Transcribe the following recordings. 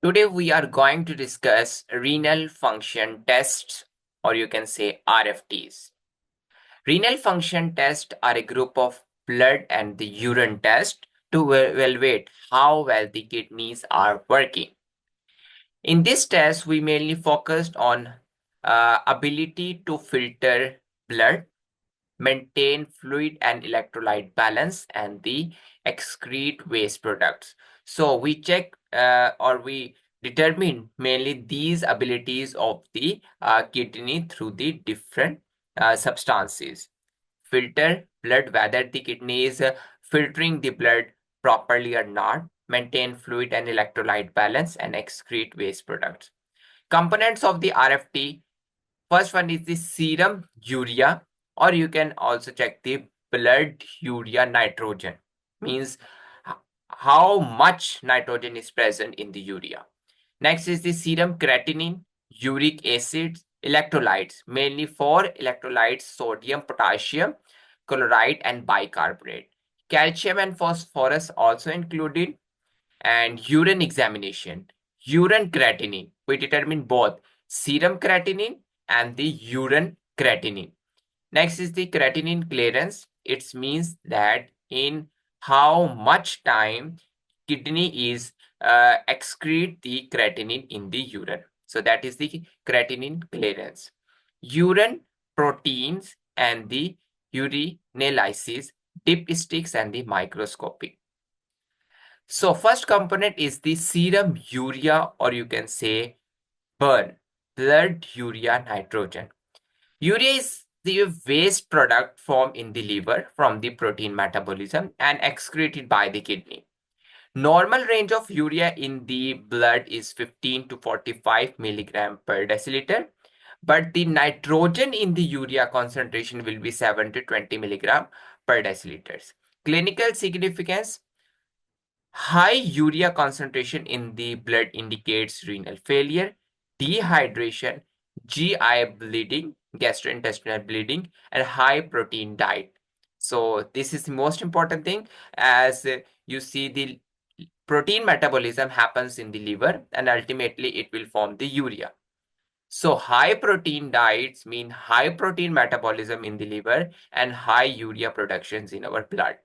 Today we are going to discuss renal function tests, or you can say RFTs. Renal function tests are a group of blood and the urine tests to evaluate how well the kidneys are working. In this test, we mainly focused on ability to filter blood, maintain fluid and electrolyte balance, and the excrete waste products. So we check or we determine mainly these abilities of the kidney through the different substances. Filter blood, whether the kidney is filtering the blood properly or not, maintain fluid and electrolyte balance, and excrete waste products. Components of the RFT. First one is the serum urea, or you can also check the blood urea nitrogen, means how much nitrogen is present in the urea. Next is the serum creatinine, uric acid, electrolytes, mainly for electrolytes sodium, potassium, chloride, and bicarbonate. Calcium and phosphorus also included, and urine examination. Urine creatinine, we determine both serum creatinine and the urine creatinine. Next is the creatinine clearance. It means that in how much time kidney is excrete the creatinine in the urine. So that is the creatinine clearance. Urine proteins and the urinalysis, dipsticks and the microscopic. So first component is the serum urea, or you can say burn, blood urea nitrogen. Urea is the waste product formed in the liver from the protein metabolism and excreted by the kidney. Normal range of urea in the blood is 15 to 45 milligram per deciliter, but the nitrogen in the urea concentration will be 7 to 20 milligram per deciliters. Clinical significance. High urea concentration in the blood indicates renal failure, dehydration, GI bleeding, gastrointestinal bleeding, and high protein diet. So this is the most important thing, as you see the protein metabolism happens in the liver and ultimately it will form the urea. So high protein diets mean high protein metabolism in the liver and high urea productions in our blood.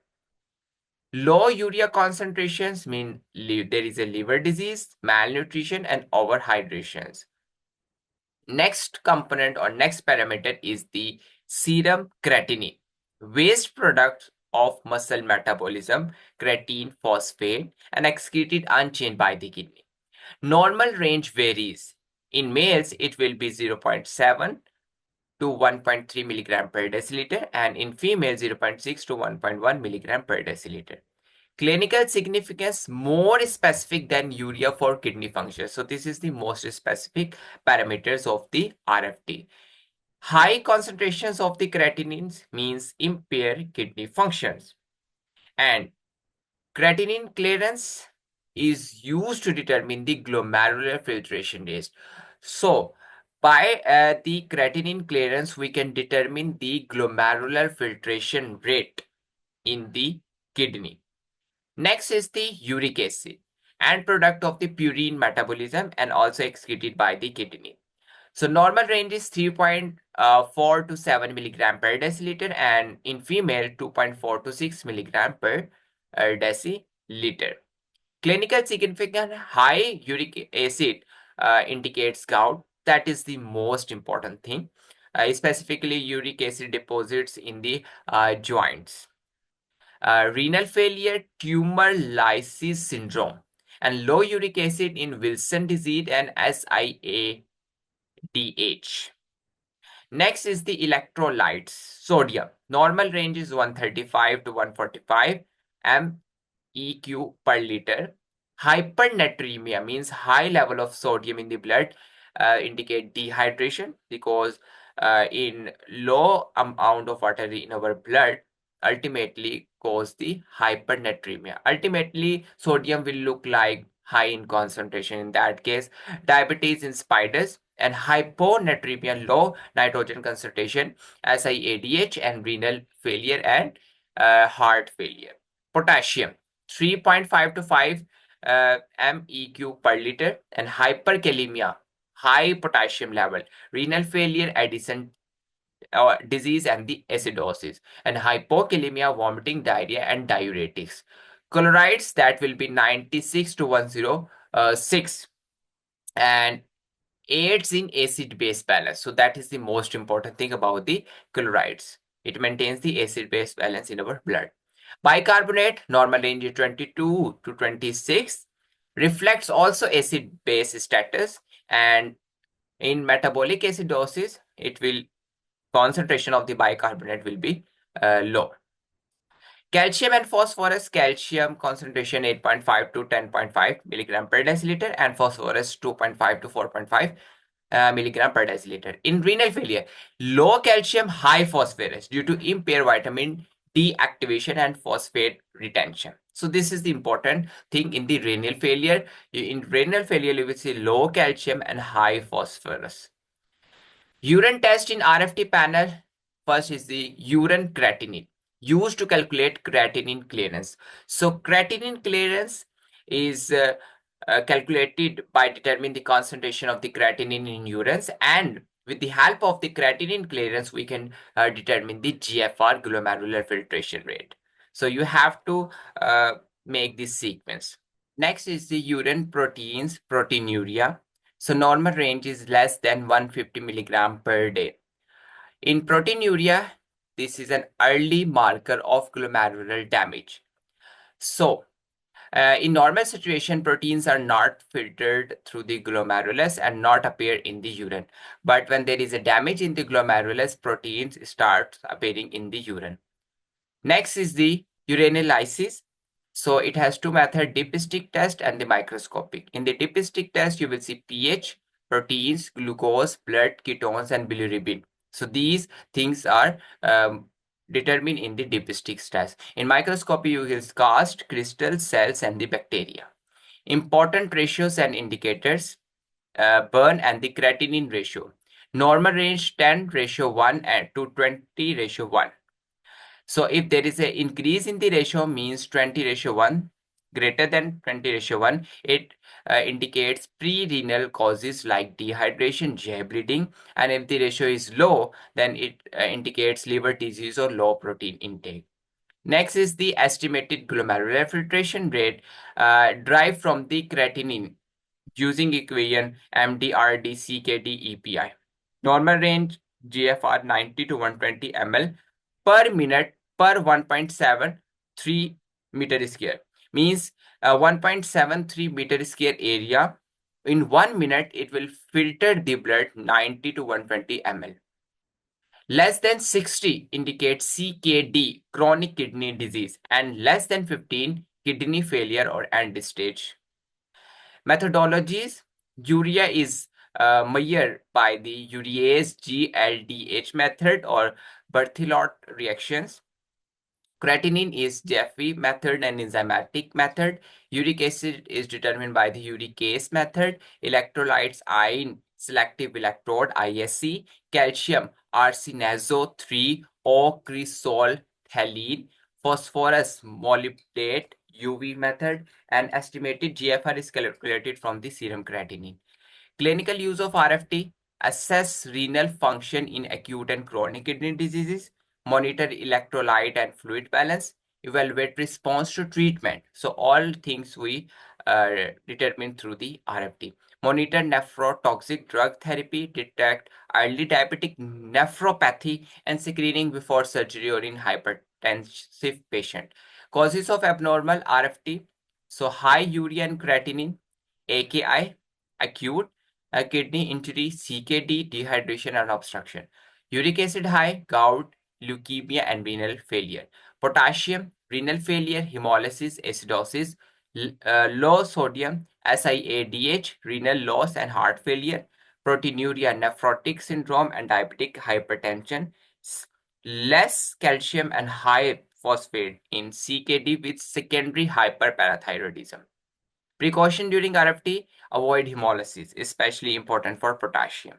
Low urea concentrations mean there is a liver disease, malnutrition, and overhydrations. Next component or next parameter is the serum creatinine, waste product of muscle metabolism, creatine phosphate, and excreted unchanged by the kidney. Normal range varies. In males, it will be 0.7 to 1.3 milligram per deciliter, and in females 0.6 to 1.1 milligram per deciliter. Clinical significance more specific than urea for kidney function. So this is the most specific parameters of the RFT. High concentrations of the creatinines means impaired kidney functions. And creatinine clearance is used to determine the glomerular filtration rate. So by the creatinine clearance, we can determine the glomerular filtration rate in the kidney. Next is the uric acid, and product of the purine metabolism and also excreted by the kidney. So normal range is 3.4 to 7 milligram per deciliter, and in female 2.4 to 6 milligram per deciliter. Clinical significant high uric acid indicates gout. That is the most important thing. Specifically, uric acid deposits in the joints. Renal failure, tumor lysis syndrome, and low uric acid in Wilson disease and SIADH. Next is the electrolytes. Sodium. Normal range is 135 to 145 MEq per liter. Hypernatremia means high level of sodium in the blood indicate dehydration, because in low amount of water in our blood ultimately cause the hypernatremia. Ultimately, sodium will look like high in concentration. In that case, diabetes in spiders, and hyponatremia, low nitrogen concentration, SIADH, and renal failure and heart failure. Potassium, 3.5 to 5 MEQ per liter, and hyperkalemia, high potassium level, renal failure, Addison disease, and the acidosis, and hypokalemia, vomiting, diarrhea, and diuretics. Chlorides, that will be 96 to 106, and aids in acid-base balance. So that is the most important thing about the chlorides. It maintains the acid-base balance in our blood. Bicarbonate, normal range is 22 to 26, reflects also acid-base status, and in metabolic acidosis, it will concentration of the bicarbonate will be low. Calcium and phosphorus, calcium concentration 8.5 to 10.5 milligram per deciliter, and phosphorus 2.5 to 4.5 milligram per deciliter. In renal failure, low calcium, high phosphorus due to impaired vitamin D activation and phosphate retention. So this is the important thing in the renal failure. In renal failure, you will see low calcium and high phosphorus. Urine test in RFT panel. First is the urine creatinine, used to calculate creatinine clearance. So creatinine clearance is calculated by determining the concentration of the creatinine in urine, and with the help of the creatinine clearance, we can determine the GFR, glomerular filtration rate. So you have to make this sequence. Next is the urine proteins, proteinuria. So normal range is less than 150 milligram per day. In proteinuria, this is an early marker of glomerular damage. So in normal situation, proteins are not filtered through the glomerulus and not appear in the urine. But when there is a damage in the glomerulus, proteins start appearing in the urine. Next is the urinalysis. So it has two methods, dipstick test and the microscopic. In the dipstick test, you will see pH, proteins, glucose, blood, ketones, and bilirubin. So these things are determined in the dipstick test. In microscopy, you will cast, crystal, cells, and the bacteria. Important ratios and indicators, burn and the creatinine ratio. Normal range 10:1 and to 20:1. So if there is an increase in the ratio, means 20:1, greater than 20:1, it indicates pre-renal causes like dehydration, GI bleeding. And if the ratio is low, then it indicates liver disease or low protein intake. Next is the estimated glomerular filtration rate derived from the creatinine using equation MDRD-CKD-EPI. Normal range GFR 90 to 120 ml per minute per 1.73 meter square, means 1.73 meter square area. In 1 minute, it will filter the blood 90 to 120 ml. Less than 60 indicates CKD, chronic kidney disease, and less than 15 kidney failure or end stage. Methodologies: urea is measured by the urease GLDH method or Berthelot reactions. Creatinine is Jeffrey method and enzymatic method. Uric acid is determined by the uricase method. Electrolytes, iron selective electrode ISE. Calcium arseniazo 3 O cresol thalline. Phosphorus molybdate UV method, and estimated GFR is calculated from the serum creatinine. Clinical use of RFT: assess renal function in acute and chronic kidney diseases, monitor electrolyte and fluid balance, evaluate response to treatment. So all things we determine through the RFT. Monitor nephrotoxic drug therapy, detect early diabetic nephropathy, and screening before surgery or in hypertensive patient. Causes of abnormal RFT: so high urea and creatinine, AKI, acute kidney injury, CKD, dehydration and obstruction. Uric acid high, gout, leukemia and renal failure. Potassium, renal failure, hemolysis, acidosis. Low sodium, SiADH, renal loss and heart failure. Proteinuria, nephrotic syndrome and diabetic hypertension. Less calcium and high phosphate in CKD with secondary hyperparathyroidism. Precaution during RFT: avoid hemolysis, especially important for potassium.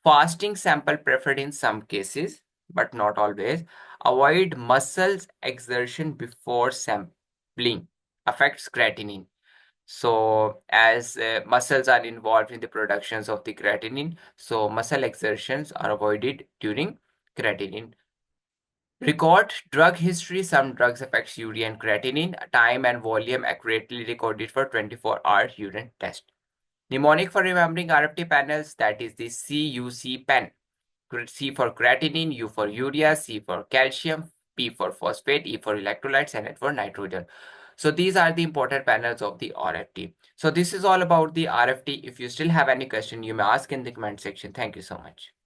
Fasting sample preferred in some cases, but not always. Avoid muscles exertion before sampling, affects creatinine. So as muscles are involved in the productions of the creatinine, so muscle exertions are avoided during creatinine. Record drug history. Some drugs affects urea and creatinine. Time and volume accurately recorded for 24-hour urine test. Mnemonic for remembering RFT panels, that is the CUC pen. C for creatinine, U for urea, C for calcium, P for phosphate, E for electrolytes, and N for nitrogen. So these are the important panels of the RFT. So this is all about the RFT. If you still have any question, you may ask in the comment section. Thank you so much.